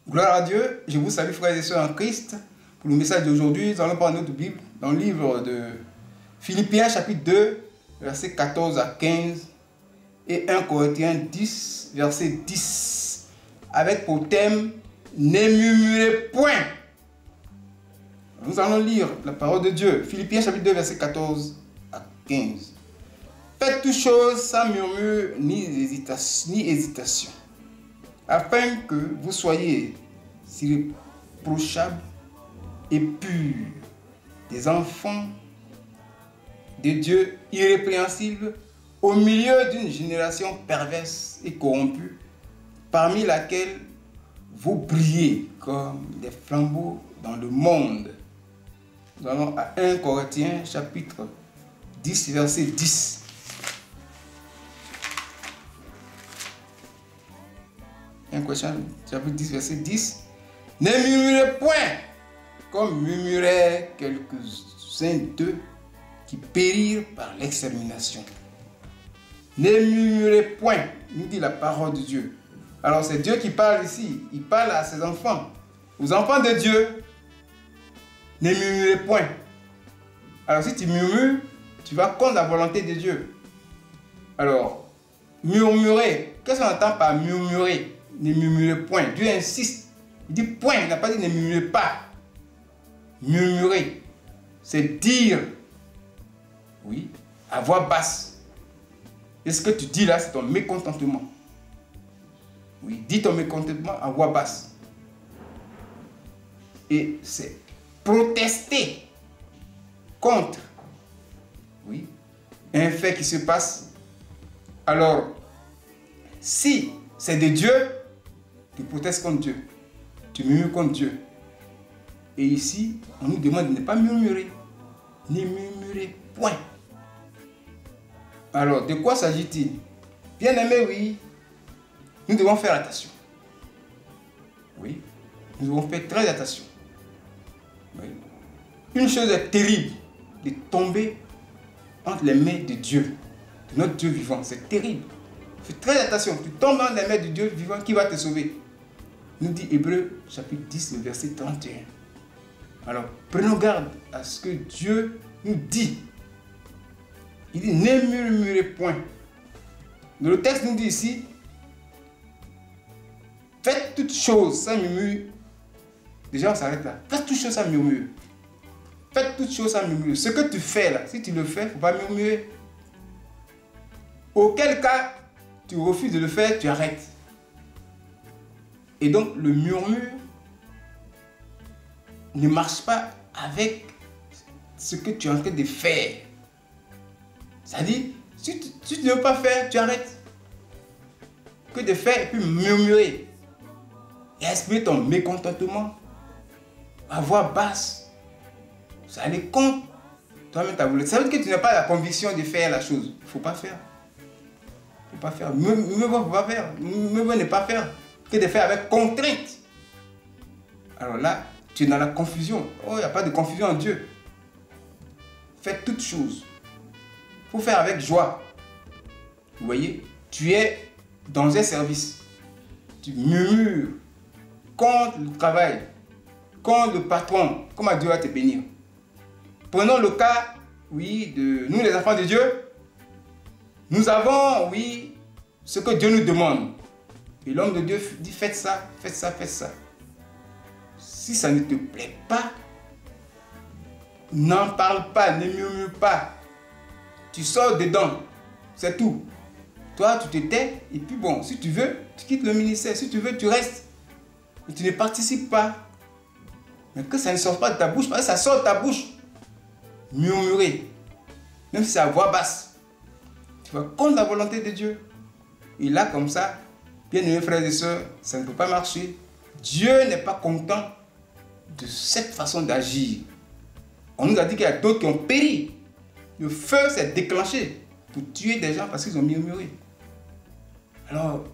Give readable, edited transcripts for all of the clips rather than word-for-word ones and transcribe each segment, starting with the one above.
Gloire à Dieu, je vous salue frères et sœurs en Christ. Pour le message d'aujourd'hui, nous allons prendre notre Bible dans le livre de Philippiens chapitre 2, versets 14 à 15 et 1 Corinthiens 10, verset 10, avec pour thème « Ne murmurez point ». Nous allons lire la parole de Dieu, Philippiens chapitre 2, verset 14 à 15. Faites toutes choses sans murmure ni hésitation, afin que vous soyez irréprochables et purs, des enfants de Dieu irrépréhensibles, au milieu d'une génération perverse et corrompue, parmi laquelle vous brillez comme des flambeaux dans le monde. Nous allons à 1 Corinthiens chapitre 10, verset 10. 1 Corinthiens chapitre 10, verset 10. Ne murmurez point, comme murmuraient quelques-uns d'eux qui périrent par l'extermination. Ne murmurez point, nous dit la parole de Dieu. Alors c'est Dieu qui parle ici. Il parle à ses enfants. Aux enfants de Dieu, ne murmurez point. Alors si tu murmures, tu vas contre la volonté de Dieu. Alors, murmurer, qu'est-ce qu'on entend par murmurer? Ne murmurez point. Dieu insiste. Il dit point, il n'a pas dit ne murmurez pas. Murmurer, c'est dire, oui, à voix basse. Et ce que tu dis là, c'est ton mécontentement. Oui, dis ton mécontentement à voix basse. Et c'est protester contre, oui, un fait qui se passe. Alors, si c'est de Dieu, tu protestes contre Dieu. Tu murmures contre Dieu. Et ici, on nous demande de ne pas murmurer. Ne murmurez point. Alors, de quoi s'agit-il? Bien aimé, oui, nous devons faire attention. Oui, nous devons faire très attention. Oui. Une chose est terrible, de tomber entre les mains de Dieu, de notre Dieu vivant. C'est terrible. Fais très attention. Tu tombes dans les mains de Dieu vivant qui va te sauver. Nous dit Hébreux chapitre 10, verset 31. Alors, prenons garde à ce que Dieu nous dit. Il dit, ne murmurez point. Le texte nous dit ici, faites toutes choses sans murmure. Déjà, on s'arrête là. Faites toutes choses sans murmure. Faites toutes choses sans murmure. Ce que tu fais là, si tu le fais, il ne faut pas murmurer. Auquel cas, tu refuses de le faire, tu arrêtes. Et donc, le murmure ne marche pas avec ce que tu es en train de faire. C'est-à-dire, si tu ne veux pas faire, tu arrêtes. Que de faire et puis murmurer. Et exprimer ton mécontentement à voix basse. Ça allait contre toi-même ta volonté. Ça veut dire que tu n'as pas la conviction de faire la chose. Il ne faut pas faire. Il ne faut pas faire. Mieux vaut pas faire. Mieux vaut ne pas faire que de faire avec contrainte. Alors là, tu es dans la confusion. Oh, il n'y a pas de confusion en Dieu. Faites toutes choses. Il faut faire avec joie. Vous voyez, tu es dans un service. Tu murmures contre le travail, contre le patron. Comment Dieu va te bénir? Prenons le cas, oui, de nous les enfants de Dieu. Nous avons, oui, ce que Dieu nous demande. Et l'homme de Dieu dit, faites ça, faites ça, faites ça. Si ça ne te plaît pas, n'en parle pas, ne murmure pas. Tu sors dedans, c'est tout. Toi, tu te tais, et puis bon, si tu veux, tu quittes le ministère. Si tu veux, tu restes. Mais tu ne participes pas. Mais que ça ne sort pas de ta bouche, parce que ça sort de ta bouche. Murmurer, même si c'est à voix basse. Tu vas contre la volonté de Dieu. Et là, comme ça, bien aimés frères et sœurs, ça ne peut pas marcher. Dieu n'est pas content de cette façon d'agir. On nous a dit qu'il y a d'autres qui ont péri. Le feu s'est déclenché pour tuer des gens parce qu'ils ont murmuré. Alors,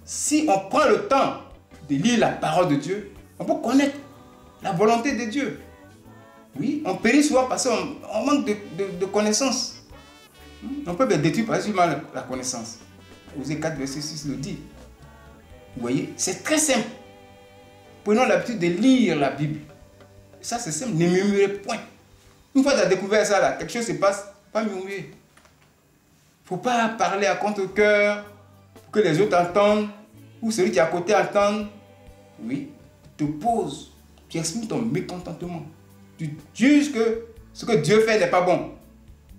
si on prend le temps de lire la parole de Dieu, on peut connaître la volonté de Dieu. Oui, on périt souvent parce qu'on manque de connaissances. On peut être détruit par la connaissance. Osée 4, verset 6 le dit. Vous voyez, c'est très simple. prenons l'habitude de lire la Bible. Et ça, c'est simple, ne murmurez point. Une fois que tu as découvert ça, là, quelque chose se passe, pas murmurer. Il ne faut pas parler à contre-cœur pour que les autres entendent, ou celui qui est à côté entende. Oui, tu te poses, tu exprimes ton mécontentement. Tu juges que ce que Dieu fait n'est pas bon.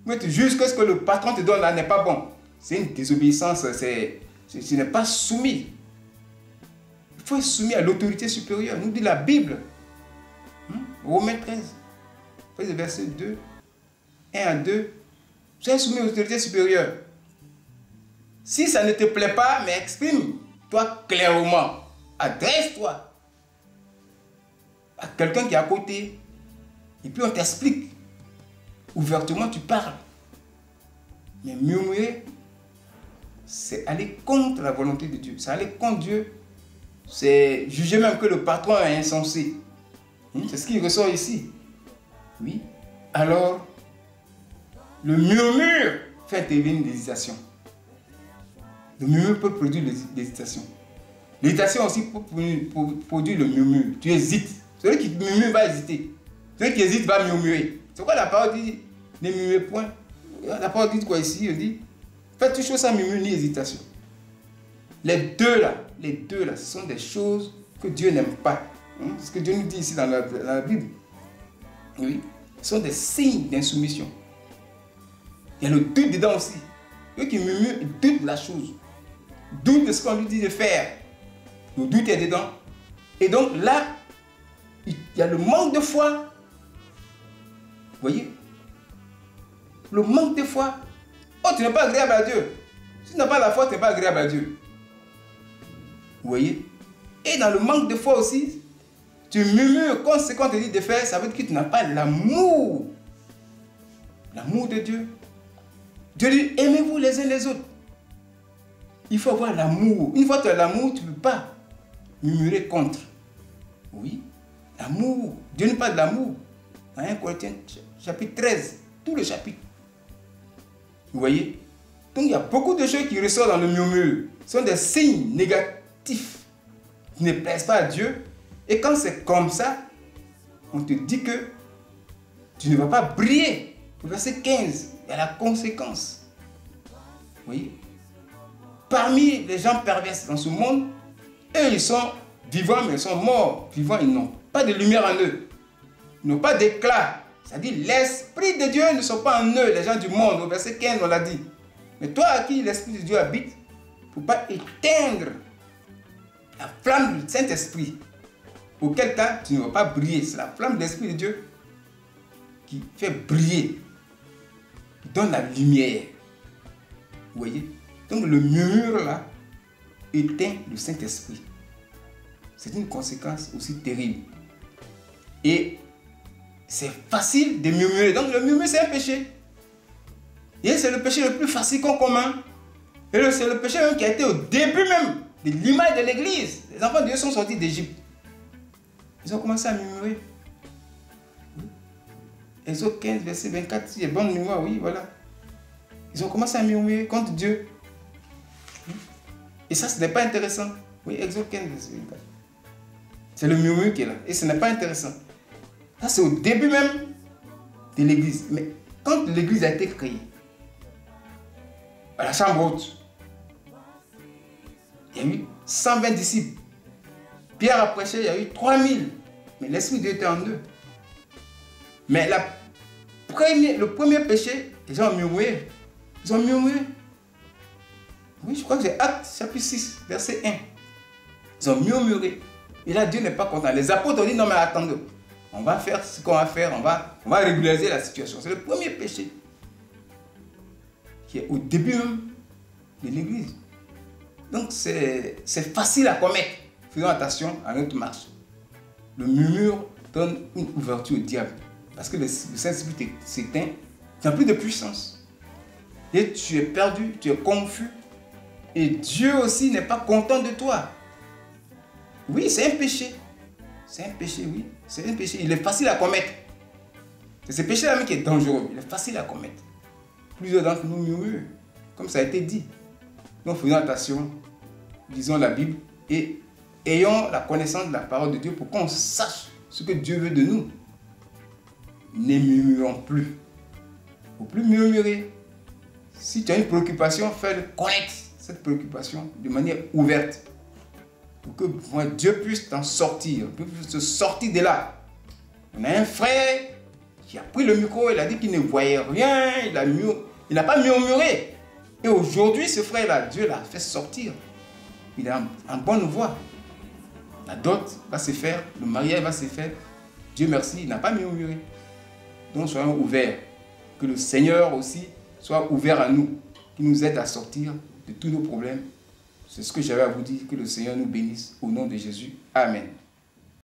Mais tu juges que ce que le patron te donne là n'est pas bon. C'est une désobéissance, ce n'est pas soumis. Il faut être soumis à l'autorité supérieure, nous dit la Bible. Romains 13, verset 2, 1 à 2. Sois soumis à l'autorité supérieure. Si ça ne te plaît pas, mais exprime-toi clairement. Adresse-toi à quelqu'un qui est à côté. Et puis on t'explique. Ouvertement, tu parles. Mais murmurer, c'est aller contre la volonté de Dieu. C'est aller contre Dieu. C'est juger même que le patron est insensé. C'est ce qui ressort ici. Oui. Alors, le murmure fait intervenir l'hésitation. Le murmure peut produire l'hésitation. L'hésitation aussi peut produire le murmure. Tu hésites. Celui qui murmure va hésiter. Celui qui hésite va murmurer. C'est quoi la parole dit? Ne murmurez point. La parole dit quoi ici? Elle dit, faites toutes choses sans murmure ni hésitation. Les deux là, ce sont des choses que Dieu n'aime pas. C'est ce que Dieu nous dit ici dans la Bible. Oui, ce sont des signes d'insoumission. Il y a le doute dedans aussi. Ceux qui murmurent, ils doutent de la chose. Doutent de ce qu'on lui dit de faire. Le doute est dedans. Et donc là, il y a le manque de foi. Vous voyez? Le manque de foi. Oh, tu n'es pas agréable à Dieu. Si tu n'as pas la foi, tu n'es pas agréable à Dieu. Vous voyez? Et dans le manque de foi aussi, tu murmures quand ce qu'on te dit de faire, ça veut dire que tu n'as pas l'amour. L'amour de Dieu. Dieu dit, aimez-vous les uns les autres. Il faut avoir l'amour. Une fois que tu as l'amour, tu ne peux pas murmurer contre. Oui, l'amour. Dieu nous parle de l'amour. Dans 1 Corinthiens chapitre 13, tout le chapitre. Vous voyez? Donc il y a beaucoup de choses qui ressortent dans le murmure. Ce sont des signes négatifs qui ne plaisent pas à Dieu. Et quand c'est comme ça, on te dit que tu ne vas pas briller. Au verset 15, il y a la conséquence. Vous voyez? Parmi les gens pervers dans ce monde, eux, ils sont vivants, mais ils sont morts. Vivants, ils n'ont pas de lumière en eux. Ils n'ont pas d'éclat. C'est-à-dire, l'Esprit de Dieu ne sont pas en eux, les gens du monde. Au verset 15, on l'a dit. Mais toi, à qui l'Esprit de Dieu habite, il ne faut pas éteindre la flamme du Saint-Esprit. Auquel cas, tu ne vas pas briller. C'est la flamme de l'Esprit de Dieu qui fait briller, qui donne la lumière. Vous voyez? Donc le murmure là éteint le Saint-Esprit. C'est une conséquence aussi terrible. Et c'est facile de murmurer. Donc le murmure c'est un péché. Et c'est le péché le plus facile qu'on commet. Et c'est le péché même qui a été au début même de l'image de l'Église. Les enfants de Dieu sont sortis d'Égypte. Ils ont commencé à murmurer. Exode 15, verset 24, si j'ai bonne mémoire, oui, voilà. Ils ont commencé à murmurer contre Dieu. Et ça, ce n'est pas intéressant. Oui, Exode 15, verset 24. C'est le murmure qui est là. Et ce n'est pas intéressant. Ça, c'est au début même de l'Église. Mais quand l'Église a été créée, à la chambre haute, il y a eu 120 disciples. Pierre a prêché, il y a eu 3000. Mais l'Esprit de Dieu était en eux. Mais le premier péché, les gens ont murmuré. Ils ont murmuré. Oui, je crois que c'est Actes chapitre 6, verset 1. Ils ont murmuré. Et là, Dieu n'est pas content. Les apôtres ont dit, non mais attendez, on va faire ce qu'on va faire, on va régulariser la situation. C'est le premier péché qui est au début même de l'Église. Donc c'est facile à commettre. Faisons attention à notre marche. Le murmure donne une ouverture au diable. Parce que le Saint-Esprit s'éteint, tu n'as plus de puissance. Et tu es perdu, tu es confus. Et Dieu aussi n'est pas content de toi. Oui, c'est un péché. C'est un péché, oui. C'est un péché. Il est facile à commettre. C'est ce péché-là même qui est dangereux. Il est facile à commettre. Plusieurs d'entre nous murmurent, comme ça a été dit. Donc faisons attention, lisons la Bible et ayons la connaissance de la parole de Dieu pour qu'on sache ce que Dieu veut de nous. Ne murmurons plus. Il ne faut plus murmurer. Si tu as une préoccupation, fais-le connaître cette préoccupation de manière ouverte. Pour que Dieu puisse t'en sortir, puisse te sortir de là. On a un frère qui a pris le micro, il a dit qu'il ne voyait rien, il n'a pas murmuré. Et aujourd'hui, ce frère-là, Dieu l'a fait sortir. Il est en bonne voie. La dot va se faire, le mariage va se faire. Dieu merci, il n'a pas murmuré. Donc soyons ouverts. Que le Seigneur aussi soit ouvert à nous, qui nous aide à sortir de tous nos problèmes. C'est ce que j'avais à vous dire. Que le Seigneur nous bénisse au nom de Jésus. Amen.